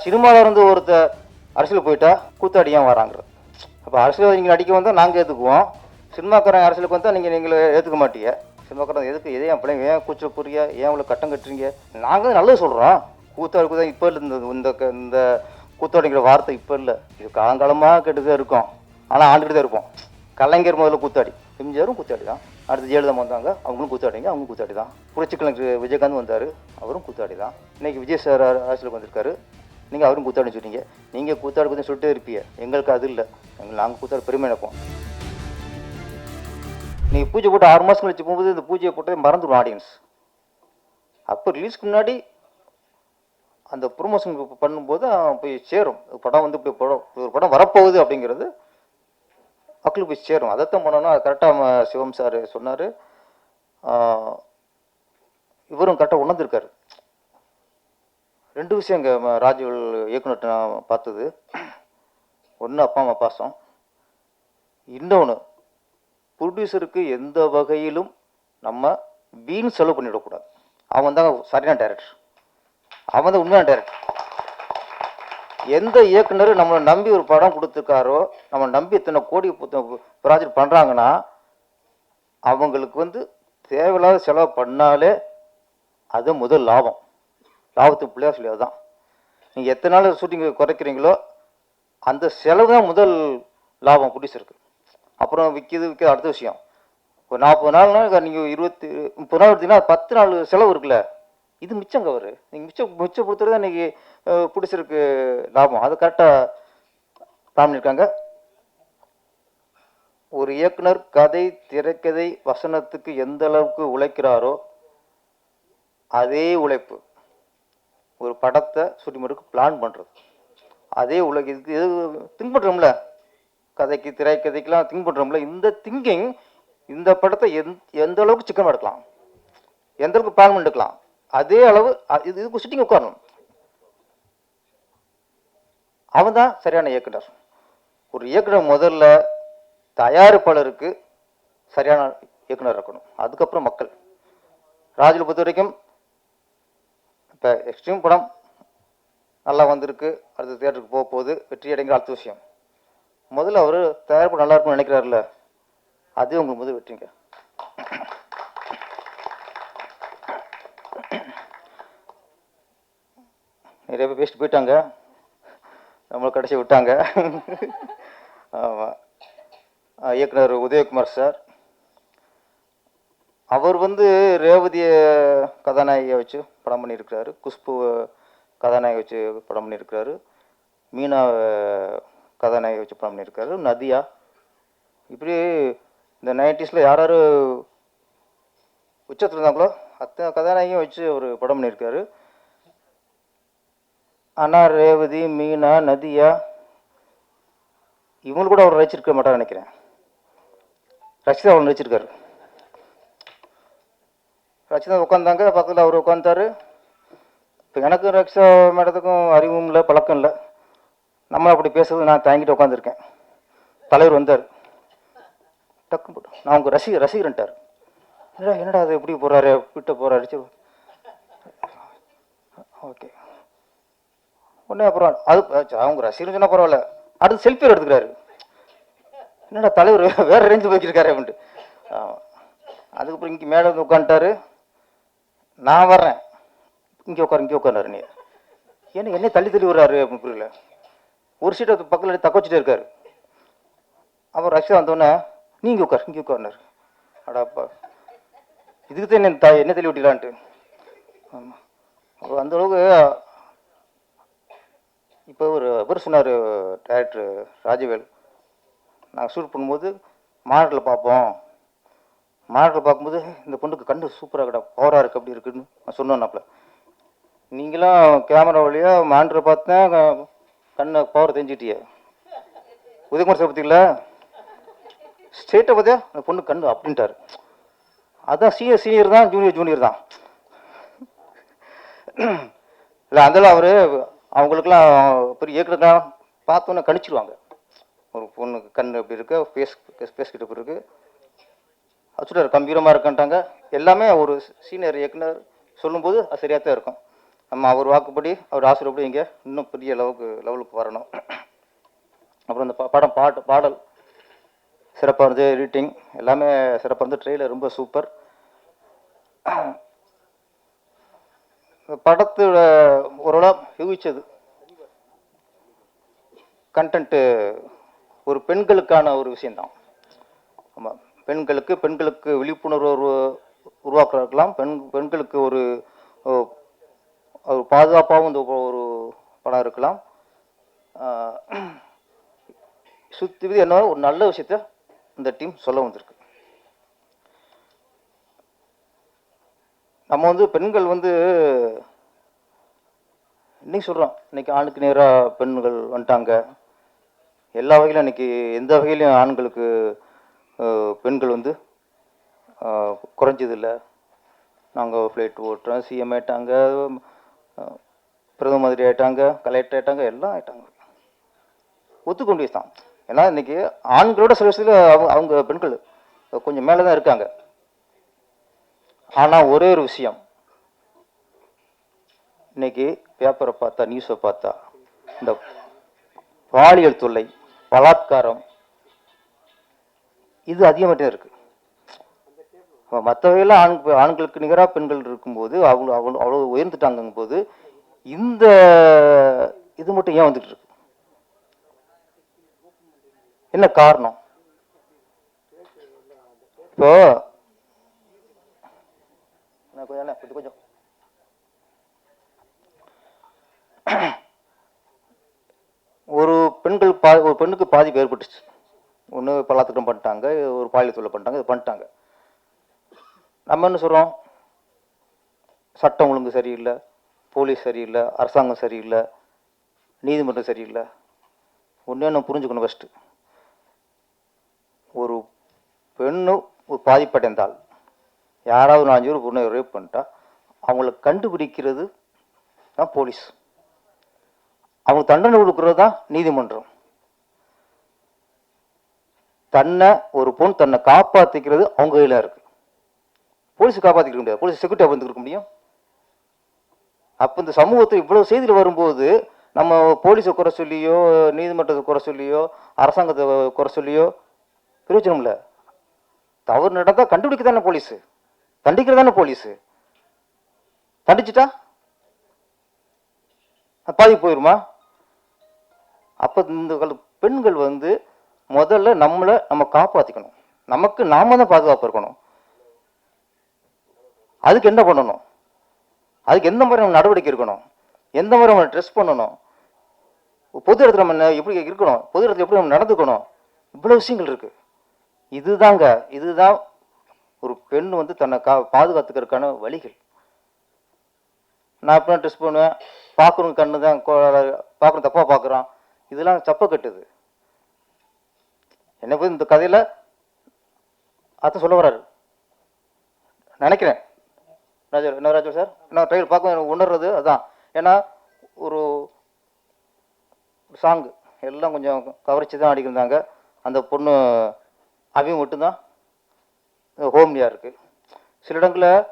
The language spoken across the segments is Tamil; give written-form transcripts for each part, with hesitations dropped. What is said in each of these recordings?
சினிமாவில் இருந்து ஒருத்தர் அரசியல் போயிட்டா கூத்தாடி ஏன் வராங்கிறது. அப்போ அரசியல் நீங்கள் நடிக்க வந்தால் நாங்கள் ஏற்றுக்குவோம், சினிமாக்காரன் அரசியலுக்கு வந்தால் நீங்களே ஏற்றுக்க மாட்டீங்க. சினிமாக்காரன் எதுக்கு எதையும் பிள்ளைங்க ஏன் கூச்சல் புரிய, ஏன் இவ்வளோ கட்டம் கட்டுறீங்க? நாங்கள் நல்லது சொல்கிறோம். கூத்தாடி தான் இப்போ இல்லை, இந்த கூத்தாடிங்கிற வார்த்தை இப்போ இல்லை, இது காலங்காலமாக கெட்டுதான் இருக்கும். ஆனால் ஆண்டுகிட்டு தான் இருப்போம். கலைஞர் முதல்ல கூத்தாடி, எம்ஜிஆரும் கூத்தாடி தான், அடுத்து ஜெயலலிதா வந்தாங்க, அவங்களும் கூத்தாடிங்க, அவங்களும் கூத்தாடி தான். புரட்சி கலைஞர் விஜயகாந்த் வந்தார், அவரும் கூத்தாடி தான். இன்றைக்கி விஜய் சார் அரசியலுக்கு வந்திருக்காரு, நீங்கள் அவரும் கூத்தாடின்னு சொன்னீங்க. நீங்கள் கூத்தாடி கொஞ்சம் சொல்லிட்டே இருப்பீங்க, எங்களுக்கு அது இல்லை. நாங்கள் கூத்தாடி பெருமை நினைப்போம். நீங்கள் பூஜை போட்டு 6 மாதம் கழிச்சு போகும்போது இந்த பூஜையை போட்டு மறந்துடும் ஆடியன்ஸ். அப்போ ரிலீஸ்க்கு முன்னாடி அந்த ப்ரொமோஷன் பண்ணும்போது போய் சேரும், படம் வந்து இப்படி ஒரு படம் வரப்போகுது அப்படிங்கிறது மக்களுக்கு போய் சேரும். அதைத்தான் பண்ணணும். அது கரெக்டாக சிவம் சார் சொன்னார், இவரும் கரெக்டாக உணர்ந்திருக்காரு. 2 விஷயம் இங்கே ராஜுவல் இயக்குனர்கிட்ட நான் பார்த்தது. ஒன்று அப்பா அம்மா பாசம், இன்னொன்று ப்ரொடியூசருக்கு எந்த வகையிலும் நம்ம வீண் செலவு பண்ணிவிடக்கூடாது. அவன் தான் சரியான டைரக்டர், அவன் தான் உண்மையான டைரக்டர். எந்த இயக்குனர் நம்மளை நம்பி ஒரு படம் கொடுத்துருக்காரோ, நம்ம நம்பி இத்தனை கோடி ப்ராஜெக்ட் பண்ணுறாங்கன்னா அவங்களுக்கு வந்து தேவையில்லாத செலவு பண்ணாலே அது முதல் லாபம். லாபத்துக்கு பிள்ளையா சொல்லி அதுதான். நீங்கள் எத்தனை நாள் ஷூட்டிங் குறைக்கிறீங்களோ அந்த செலவு தான் முதல் லாபம் ப்ரொடியூசருக்கு. அப்புறம் விற்கிது அடுத்த விஷயம். ஒரு 40 நாள்னா நீங்கள் 30 நாள் எடுத்தீங்கன்னா 10 நாள் செலவு இருக்குல்ல, இது மிச்சங்க. அவர் நீங்கள் மிச்சப்படுத்துறது தான் இன்றைக்கி ப்ரொடியூசருக்கு லாபம். அது கரெக்டாக பிளான் பண்ணியிருக்காங்க. ஒரு இயக்குனர் கதை, திரைக்கதை, வசனத்துக்கு எந்த அளவுக்கு உழைக்கிறாரோ அதே உழைப்பு ஒரு படத்தை ஷூட்டிங் பண்ணுறதுக்கு பிளான் பண்ணுறது. அதே இதுக்கு திங்க் பண்ணுறோம்ல, கதைக்கு திரைக்கதைக்கெலாம் திங்க் பண்ணுறோம்ல, இந்த திங்கிங் இந்த படத்தை எந்த அளவுக்கு சிக்கன் எடுக்கலாம், எந்த அளவுக்கு பிளான் பண்ணிக்கலாம், அதே அளவு இதுக்கு ஷூட்டிங் உட்காரணும். அவன் தான் சரியான இயக்குனர். ஒரு இயக்குனர் முதல்ல தயாரிப்பாளருக்கு சரியான இயக்குனர் இருக்கணும், அதுக்கப்புறம் மக்கள். ராஜுவை பொறுத்த வரைக்கும் இப்போ எக்ஸ்ட்ரீம் படம் நல்லா வந்திருக்கு, அடுத்த தியேட்டருக்கு போக போகுது, வெற்றி அடைங்கிற அடுத்த விஷயம். முதல்ல அவர் தயாரிப்பு நல்லா இருக்கும்னு நினைக்கிறாருல்ல, அதே உங்களுக்கு முதல் வெற்றிங்க. நிறைய பேர் பேசிட்டு போயிட்டாங்க, நம்மளை கடைசி விட்டாங்க. ஆமாம், இயக்குனர் உதயகுமார் சார், அவர் வந்து ரேவதியை கதாநாயகியை வச்சு படம் பண்ணியிருக்கிறாரு, குஷ்பு கதாநாயகி வச்சு படம் பண்ணியிருக்கிறாரு, மீனா கதாநாயகி வச்சு படம் பண்ணியிருக்காரு, நதியா. இப்படி இந்த 90s யார் யார் உச்சத்தில் இருந்தாங்களோ அத்தனை கதாநாயகியும் வச்சு ஒரு படம் பண்ணியிருக்காரு. ஆனால் ரேவதி, மீனா, நதியா இவங்க கூட அவர் ரசிச்சிருக்க மாட்டார் நினைக்கிறேன். ரசிதா அவர் நடிச்சிருக்காரு. ரசிதா உட்காந்தாங்க, பக்கத்தில் அவர் உட்காந்தாரு. இப்போ எனக்கு ரக்ஷா மேடத்துக்கும் அறிவும் இல்லை, பழக்கம் இல்லை. நம்ம அப்படி பேசுறது நான் தாங்கிட்டு உட்காந்துருக்கேன். தலைவர் வந்தார், டக்கு போட்டு நான் உங்கள் ரசிகரன்ட்டார். என்னடா அது எப்படி போகிறாரு, விட்ட போகிறாரு. ஓகே, உடனே அப்புறம் அது அவங்க ரசிகர்னு சொன்னால் பரவாயில்ல, அடுத்து செல்ஃபி எடுத்துக்கிறாரு. என்னடா தலைவர் வேறு ரேஞ்சு போய்க்கிருக்காரு அப்படின்ட்டு. அதுக்கப்புறம் இங்கே மேலே வந்து உட்காந்துட்டாரு. நான் வர்றேன், இங்கே உட்கார்றாரு. நீ என்ன தள்ளி விடுறாரு அப்படின்னு புரியல. ஒரு சீட்டை பக்கத்தில் தக்க வச்சுட்டே இருக்காரு. அப்புறம் ரஷ்யா வந்தோடனே நீ இங்கே உட்கார்னாரு. அடாப்பா, இதுக்கு தான் என்ன தள்ளி விட்டலான்ட்டு. ஆமாம், அப்போ அந்தளவுக்கு. இப்போ இவர் சொன்னார் டைரக்டர் ராஜவேல், நாங்கள் ஷூட் பண்ணும்போது மாநிலத்தில் பார்ப்போம், மாநிலத்தில் பார்க்கும்போது இந்த பொண்ணுக்கு கண்ணு சூப்பராக கிடா, பவராக இருக்குது, அப்படி இருக்குன்னு நான் சொன்னேன்னாப்ல. நீங்களாம் கேமரா வழியாக மானிட்டரை பார்த்தேன் கண்ணை பவர் தெரிஞ்சுக்கிட்டியே. உதயகுமார் சார் பார்த்தீங்களா, ஸ்ட்ரெயிட்டாக பார்த்தியா அந்த பொண்ணு கண்ணு அப்படின்ட்டார். அதுதான் சீனியர் தான், ஜூனியர் தான். இல்லை அதெல்லாம் அவர் அவங்களுக்கெல்லாம் பெரிய இயக்குறதுலாம் பார்த்தோன்னே கணிச்சிருவாங்க. ஒரு பொண்ணுக்கு கண் எப்படி இருக்கு, ஃபேஸ் கிட்ட எப்படி இருக்குது, அது சொல்கிறார் கம்பீரமாக இருக்குன்ட்டாங்க. எல்லாமே ஒரு சீனியர் இயக்குனர் சொல்லும்போது அது சரியாக தான் இருக்கும். நம்ம அவர் வாக்குப்படி அவர் ஆசிரியப்படி இங்கே இன்னும் பெரிய லெவலுக்கு வரணும். அப்புறம் இந்த பாடல் சிறப்பாக இருந்தது, எடிட்டிங் எல்லாமே சிறப்பாக இருந்தது, ட்ரெயிலர் ரொம்ப சூப்பர். படத்தோட ஓரளவு யூகிச்சது கண்டென்ட்டு ஒரு பெண்களுக்கான ஒரு விஷயந்தான். ஆமாம், பெண்களுக்கு விழிப்புணர்வு உருவாக்கலாம், பெண்களுக்கு ஒரு பாதுகாப்பாகவும் இந்த ஒரு படம் இருக்கலாம். சுற்றி என்ன ஒரு நல்ல விஷயத்த இந்த டீம் சொல்ல வந்திருக்கு. நம்ம வந்து பெண்கள் வந்து இன்னைக்கு சொல்கிறோம், இன்னைக்கு ஆணுக்கு நேராக பெண்கள் வந்துட்டாங்க. எல்லா வகையிலும் இன்னைக்கு எந்த வகையிலையும் ஆண்களுக்கு பெண்கள் வந்து குறைஞ்சதில்லை. நாங்கள் ஃப்ளைட் ஓட்டுறோம், சிஎம் ஆயிட்டாங்க, பிரதம மந்திரி ஆயிட்டாங்க, கலெக்டர் ஆயிட்டாங்க, எல்லாம் ஆயிட்டாங்க. ஒத்துக்க வேண்டியது தான். ஏன்னா இன்னைக்கு ஆண்களோட சில விஷயத்தில் அவங்க பெண்கள் கொஞ்சம் மேலே தான் இருக்காங்க. ஆனால் ஒரே ஒரு விஷயம், இன்னைக்கு பேப்பரை பார்த்தா, நியூஸை பார்த்தா, இந்த பாலியல் தொல்லை, பலாத்காரம் இது அதிகமாகிட்டே இருக்கு. மற்ற வகையில் ஆண்களுக்கு நிகராக பெண்கள் இருக்கும்போது அவ்வளோ உயர்ந்துட்டாங்கும் போது இந்த இது மட்டும் ஏன் வந்துட்டு இருக்கு? என்ன காரணம்? இப்போ கொஞ்சம் ஒரு பெண்ணுக்கு பாதிப்பு ஏற்பட்டுச்சு. ஒன்று பலாத்காரம் பண்ணிட்டாங்க, ஒரு பாலியல் தொல்லை பண்ணிட்டாங்க, இது பண்ணிட்டாங்க. நம்ம என்ன சொல்கிறோம்? சட்டம் ஒழுங்கு சரியில்லை, போலீஸ் சரியில்லை, அரசாங்கம் சரியில்லை, நீதிமன்றம் சரியில்லை. ஒன்றே நம்ம புரிஞ்சுக்கணும். ஃபஸ்ட்டு ஒரு பெண்ணு ஒரு பாதிப்படைந்தால், யாராவது 4 பேர் பொண்ணை ரேப் பண்ணிட்டா அவங்கள கண்டுபிடிக்கிறது தான் போலீஸ், அவங்க தண்டனை கொடுக்கறது தான் நீதிமன்றம். ஒரு பொண்ணு தன்னை காப்பாற்றிக்கிறது அவங்க கையில் இருக்கு. போலீஸ் காப்பாற்றிக்க முடியாது, போலீஸ் செக்யூரிட்டி வந்து இருக்க முடியும். அப்போ இந்த சமூகத்தில் இவ்வளவு செய்தியில் வரும்போது நம்ம போலீஸை குறை சொல்லியோ, நீதிமன்றத்தை குறை சொல்லியோ, அரசாங்கத்தை குறை சொல்லியோ பிரயோஜனம் இல்லை. தவறு நடந்தால் கண்டுபிடிக்க தானே போலீஸு, தண்டிக்கிறது தானே போலீஸு. தண்டிச்சுட்டா பாதிப்பு போயிருமா? அப்போ இந்த பெண்கள் வந்து முதல்ல நம்ம காப்பாற்றிக்கணும். நமக்கு நாம தான் பாதுகாப்பு இருக்கணும். அதுக்கு என்ன பண்ணணும்? அதுக்கு எந்த மாதிரி நம்ம நடவடிக்கை இருக்கணும், எந்த மாதிரி நம்ம ட்ரெஸ் பண்ணணும், பொது இடத்துல நம்ம எப்படி இருக்கணும், பொது இடத்துல எப்படி நம்ம நடந்துக்கணும், இவ்வளவு விஷயங்கள் இருக்கு. இதுதான் ஒரு பெண் வந்து தன்னை பாதுகாத்துக்கிறதுக்கான வழிகள். நான் எப்படின்னா ட்ரெஸ் பண்ணுவேன், பார்க்குறவங்க கண்ணு தான் பார்க்குறோம், தப்பாக பார்க்குறான், இதெல்லாம் தப்ப கட்டுது. என்ன போய் இந்த கதையில் அதான் சொல்ல வர்றாரு நினைக்கிறேன் ராஜு சார். நான் ட்ரையல் பார்க்க உணர்றது அதான். ஏன்னா ஒரு சாங்கு எல்லாம் கொஞ்சம் கவர்ச்சி தான் அடிக்கிறாங்க. அந்த பொண்ணு அவங்க மட்டும்தான் ஹோம்லியாக இருக்குது. சில இடங்களில்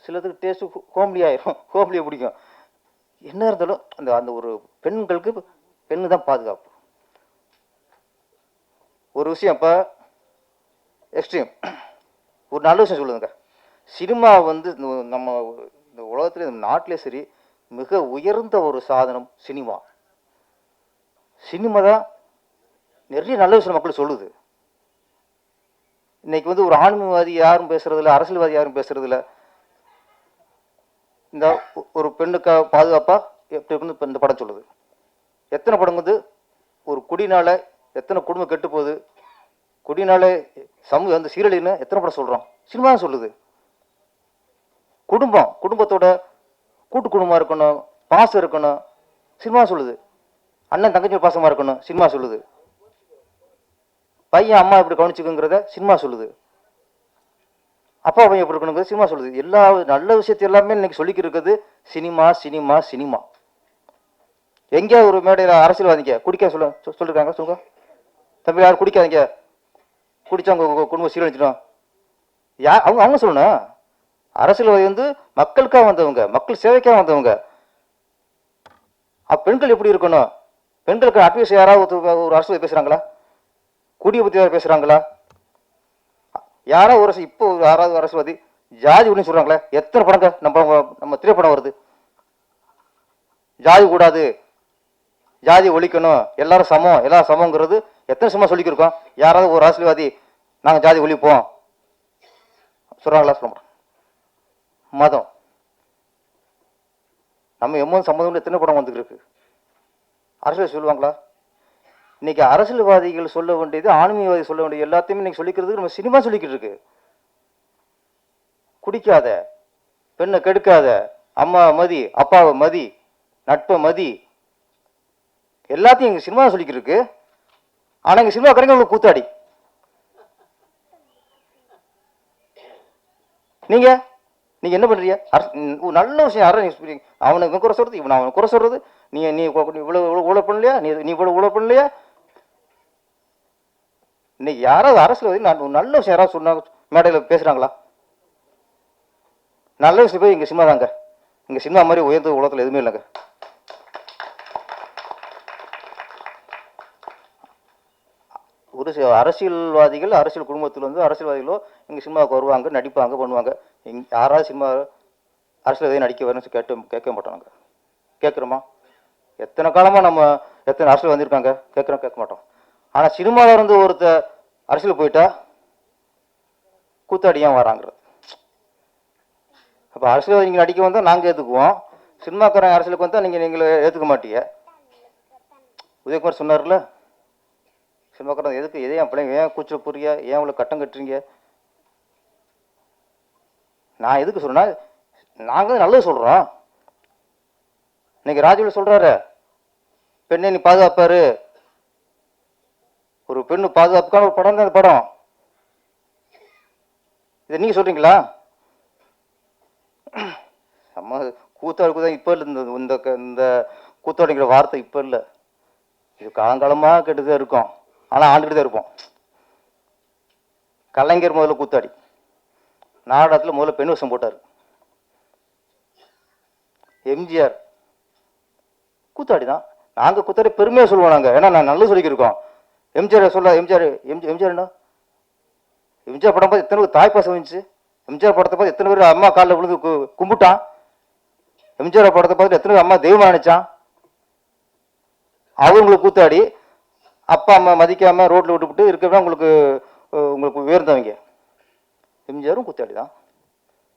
சிலதுக்கு டேஸ்ட்டு ஹோம்லியாகிடும், ஹோம்லியை பிடிக்கும். என்ன இருந்தாலும் அந்த ஒரு பெண்களுக்கு பெண்ணு தான் பாதுகாப்பு. ஒரு விஷயம் இப்போ எக்ஸ்ட்ரீம் ஒரு நல்ல விஷயம் சொல்லுதுங்க. சினிமா வந்து நம்ம இந்த உலகத்துல இந்த நாட்டிலே சரி மிக உயர்ந்த ஒரு சாதனம் சினிமா. சினிமா தான் நிறைய நல்ல விஷயம் மக்கள் சொல்லுது. இன்னைக்கு வந்து ஒரு ஆன்மீகவாதி யாரும் பேசுறதில்ல, அரசியல்வாதி யாரும் பேசுறதில்ல. இந்த ஒரு பெண்ணுக்கு பாதுகாப்பா எப்படி வந்து இந்த படம் சொல்லுது. எத்தனை படம் வந்து ஒரு குடினால எத்தனை குடும்பம் கெட்டு போகுது, குடினால சமூகம் வந்து சீரழின்னு எத்தனை படம் சொல்றோம். சினிமா தான் சொல்லுது. குடும்பத்தோட கூட்டு குடும்பமா இருக்கணும், பாசம் இருக்கணும், சினிமா சொல்லுது. அண்ணன் தங்கச்சி பாசமா இருக்கணும், சினிமா சொல்லுது. பையன் அம்மா எப்படி கவனிச்சுக்குங்கிறத சினிமா சொல்லுது. அப்பா பையன் எப்படி இருக்கணுங்கிறது சினிமா சொல்லுது. எல்லா நல்ல விஷயத்தை எல்லாமே இன்னைக்கு சொல்லிக்கிட்டு இருக்குது சினிமா சினிமா சினிமா. எங்கே ஒரு மேடையில் அரசியல்வாதிங்க குடிக்க சொல்லிருக்காங்க சொல்லுங்க தம்பி, யாரும் குடிக்காதீங்க, குடிச்சா அவங்க குடும்பம் சீரழிச்சிடும். அவங்க சொல்லணும். அரசியல்வாதி வந்து மக்களுக்காக வந்தவங்க, மக்கள் சேவைக்காக வந்தவங்க. பெண்கள் எப்படி இருக்கணும், பெண்களுக்கு அட்வைஸ் யாராவது ஒரு அரசியல் பேசுகிறாங்களா? குடியை பற்றி யாராவது பேசுகிறாங்களா? யாராவது ஒரு இப்போ யாராவது அரசியல்வாதி ஜாதி ஒன்று சொல்கிறாங்களே? எத்தனை படங்க நம்ம திரைப்படம் வருது, ஜாதி கூடாது, ஜாதி ஒழிக்கணும், எல்லாரும் சமம், எல்லாரும் சமங்கிறது எத்தனை சமம் சொல்லிக்கிருக்கோம்? யாராவது ஒரு அரசியல்வாதி நாங்கள் ஜாதி ஒழிப்போம் சொல்கிறாங்களா? சொல்ல மாட்டோம். மதம் நம்ம எம்மோது சம்மந்தம் எத்தனை படம் வந்துருக்கு, அரசியல் சொல்லுவாங்களா? இன்னைக்கு அரசியல்வாதிகள் சொல்ல வேண்டியது, ஆன்மீகவாதி சொல்ல வேண்டியது எல்லாத்தையுமே இன்னைக்கு சொல்லிக்கிறதுக்கு நம்ம சினிமா சொல்லிக்கிட்டு இருக்கு. குடிக்காத, பெண்ணை கெடுக்காத, அம்மா மதி, அப்பாவை மதி, நட்பை மதி, எல்லாத்தையும் எங்க சினிமா சொல்லிக்கிட்டு இருக்கு. ஆனா எங்க சினிமா கடைங்க உங்களுக்கு கூத்தாடி. நீங்க நீங்க என்ன பண்றீங்க? நல்ல விஷயம் அவனுக்கு குறை சொல்றது, இவன் அவனுக்கு குறை சொல்றது, நீ நீ இவ்வளவு ஊழல் பண்ணலையா, நீ இவ்வளவு ஊழல் பண்ணலையா? இன்னைக்கு யாராவது அரசியல் நான் நல்ல விஷயம் யாராவது சொன்னாங்க மேடையில் பேசுறாங்களா? நல்ல விஷயம் போய் எங்க சினிமா தாங்க. எங்க சினிமா மாதிரி உயர்ந்த உலகத்தில் எதுவுமே இல்லைங்க. ஒரு சில அரசியல்வாதிகள், அரசியல் குடும்பத்தில் வந்து அரசியல்வாதிகளோ எங்கள் சினிமாவுக்கு வருவாங்க, நடிப்பாங்க, பண்ணுவாங்க. யாராவது சினிமா அரசியல்வாதி நடிக்க வரணும்னு கேட்க மாட்டோம். கேட்குறோமா? எத்தனை காலமாக நம்ம எத்தனை அரசியல் வந்திருக்காங்க, கேட்க மாட்டோம். ஆனால் சினிமாவில் இருந்து ஒருத்தர் அரசியல் போயிட்டா கூத்தாடியாக வராங்கிறது. அப்போ அரசியல்வாதி நீங்கள் நடிக்க வந்தால் நாங்கள் ஏற்றுக்குவோம், சினிமாக்காரன் அரசியலுக்கு வந்தால் நீங்களே ஏற்றுக்க மாட்டீங்க. உதயகுமார் சொன்னார்ல, சினிமாக்காரன் எதுக்கு, எதே என் பிள்ளைங்க ஏன் கூச்சல் புரிய, ஏன் இவ்வளோ கட்டம் கட்டுறீங்க? நான் எதுக்கு சொல்றேன்னா, நாங்கள் நல்லது சொல்கிறோம். இன்னைக்கு ராஜுவில் சொல்கிறாரு, பெண்ணை நீ பாதுகாப்பாரு, ஒரு பெண்ணு பாதுகாப்புக்கான ஒரு படம் தான் அந்த படம். இதை நீங்கள் சொல்கிறீங்களா? நம்ம கூத்தாடுக்கு தான் இப்போ இல்லை, இந்த கூத்தாடிங்கிற வார்த்தை இப்போ இல்லை, இது காலங்காலமாக கெட்டுதான் இருக்கும். ஆனால் ஆண்டுகிட்டு தான் இருப்போம். கலைஞர் முதல்ல கூத்தாடி, நாடகத்தில் முதல்ல பெண் வேஷம் போட்டார். எம்ஜிஆர் கூத்தாடி தான். நாங்கள் கூத்தாடி பெருமையாக சொல்லுவோம் நாங்கள், ஏன்னா நான் நல்லா சொல்லிக்கிருக்கோம். எம்ஜிஆர் சொல்ல, எம்ஜிஆர் என்ன, எம்ஜிஆர் படம் பார்த்து எத்தனை பேர் தாய்ப்பாசம் வந்துச்சு, எம்ஜிஆர் படத்தை பார்த்து எத்தனை பேர் அம்மா காலில் விழுந்து கும்பிட்டான், எம்ஜிஆர் படத்தை பார்த்துட்டு எத்தனை பேர் அம்மா தெய்வம் நினைச்சான். அவங்களுக்கு கூத்தாடி, அப்பா அம்மா மதிக்காமல் ரோட்டில் விட்டுவிட்டு இருக்கவே உங்களுக்கு உயர்ந்தவங்க. எம்ஜிஆரும் கூத்தாடி தான்.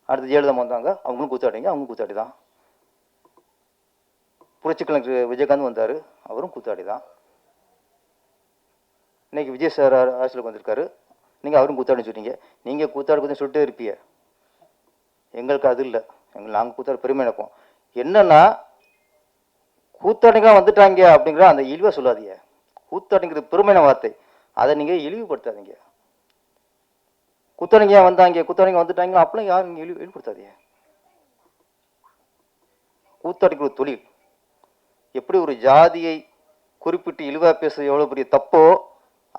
அடுத்து ஜெயலலிதா வந்தாங்க, அவங்களும் கூத்தாடிங்க, அவங்களும் கூத்தாடி தான். புரட்சிக்கலைஞர் விஜயகாந்த் வந்தார், அவரும் கூத்தாடி தான். இன்னைக்கு விஜய் சார் அரசியலுக்கு வந்திருக்காரு, நீங்கள் அவரும் கூத்தாடின்னு சொல்லிட்டீங்க. நீங்கள் கூத்தாடி பற்றி சொல்லிட்டே இருப்பீங்க, எங்களுக்கு அது இல்லை. நாங்கள் கூத்தாடி பெருமை நினைப்போம். என்னன்னா, கூத்தாடிங்க வந்துட்டாங்க அப்படிங்கிற அந்த இழிவாக சொல்லாதீங்க. கூத்தாடிங்கிறது பெருமையான வார்த்தை, அதை நீங்கள் இழிவுபடுத்தாதீங்க. கூத்தாடிங்க வந்தாங்க, கூத்தாடிங்க வந்துட்டாங்க அப்படிலாம் யாரும் நீங்கள் இழிவுபடுத்தாதீங்க. கூத்தாடிக்கிற தொழில் எப்படி ஒரு ஜாதியை குறிப்பிட்டு இழிவாக பேசுறது எவ்வளோ பெரிய தப்போ,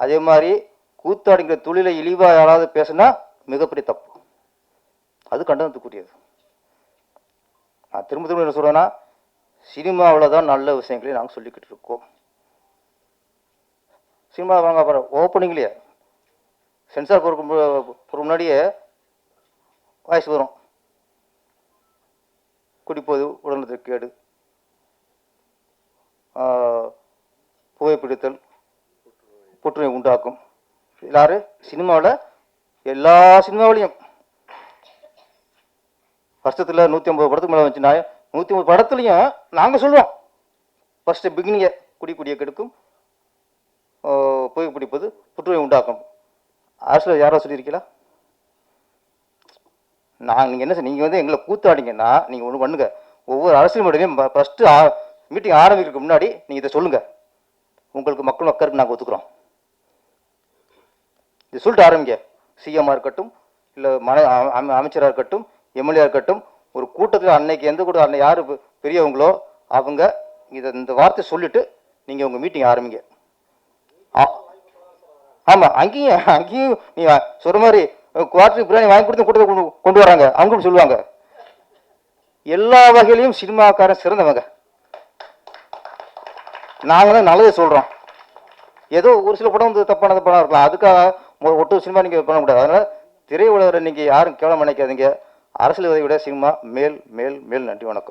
அதே மாதிரி கூத்தாடிங்கிற தொழிலை இழிவாக யாராவது பேசுனா மிகப்பெரிய தப்பு, அது கண்டனத்துக்குரியது. நான் திரும்ப என்ன சொல்றேன்னா, சினிமாவில் தான் நல்ல விஷயங்களையும் நாங்கள் சொல்லிக்கிட்டு இருக்கோம். சினிமா வாங்க அப்புறம் ஓப்பனிங்லேயே சென்சார் போகிற முன்னாடியே வாய்ஸ் வரும், குடிப்போது உடல்நலத்திற்கு கேடு, புகைப்பிடித்தல் புற்றுநோய் உண்டாக்கும். யாரு சினிமாவில், எல்லா சினிமாவிலையும் வருஷத்தில் 150 படத்துக்கு மேலே வந்துச்சுன்னா 150 படத்துலையும் நாங்கள் சொல்லுவோம், ஃபர்ஸ்ட் பிகினிங்கை குடிய கெடுக்கும், புகைப்பிடிப்பது புற்றுநோய் உண்டாக்கும். அரசியல் யாரோ சொல்லியிருக்கீங்களா? நீங்கள் என்ன, நீங்கள் வந்து எங்களை கூத்தாடிங்கன்னா நீங்கள் ஒன்று பண்ணுங்க, ஒவ்வொரு அரசியல் மேடையும் ஃபஸ்ட்டு மீட்டிங் ஆரம்பிக்கிறதுக்கு முன்னாடி நீங்கள் இதை சொல்லுங்கள், உங்களுக்கு மக்கள் மக்களுக்கு நாங்கள் ஒத்துக்கிறோம், இது சொல்லிட்டு ஆரம்பிங்க. சிஎம்மாக இருக்கட்டும், இல்லை அமைச்சராக இருக்கட்டும், எம்எல்ஏ இருக்கட்டும், ஒரு கூட்டத்தில் அன்னைக்கு எந்த கூட்டம் அன்னைக்கு யார் பெரியவங்களோ அவங்க இந்த வார்த்தை சொல்லிட்டு நீங்கள் உங்கள் மீட்டிங் ஆரம்பிங்க. ஆமாம், அங்கேயும் நீங்கள் சொல்கிற மாதிரி குவார்டர் பிரியாணி வாங்கி கொடுத்து கூட்டத்தை கொண்டு வராங்க, அவங்களும் சொல்லுவாங்க. எல்லா வகையிலையும் சினிமாக்காரன் சிறந்தவங்க. நாங்களும் நல்லதே சொல்கிறோம். ஏதோ ஒரு சில படம் வந்து தப்பான படம் இருக்கலாம், அதுக்காக ஒட்டு சினிமா நீங்கள் பண்ண முடியாது. அதனால் திரையுலகரை நீங்கள் யாரும் கேவலம் நினைக்காதீங்க. அரசியல்வாதியை விட சினிமா மேல் மேல் மேல். நன்றி, வணக்கம்.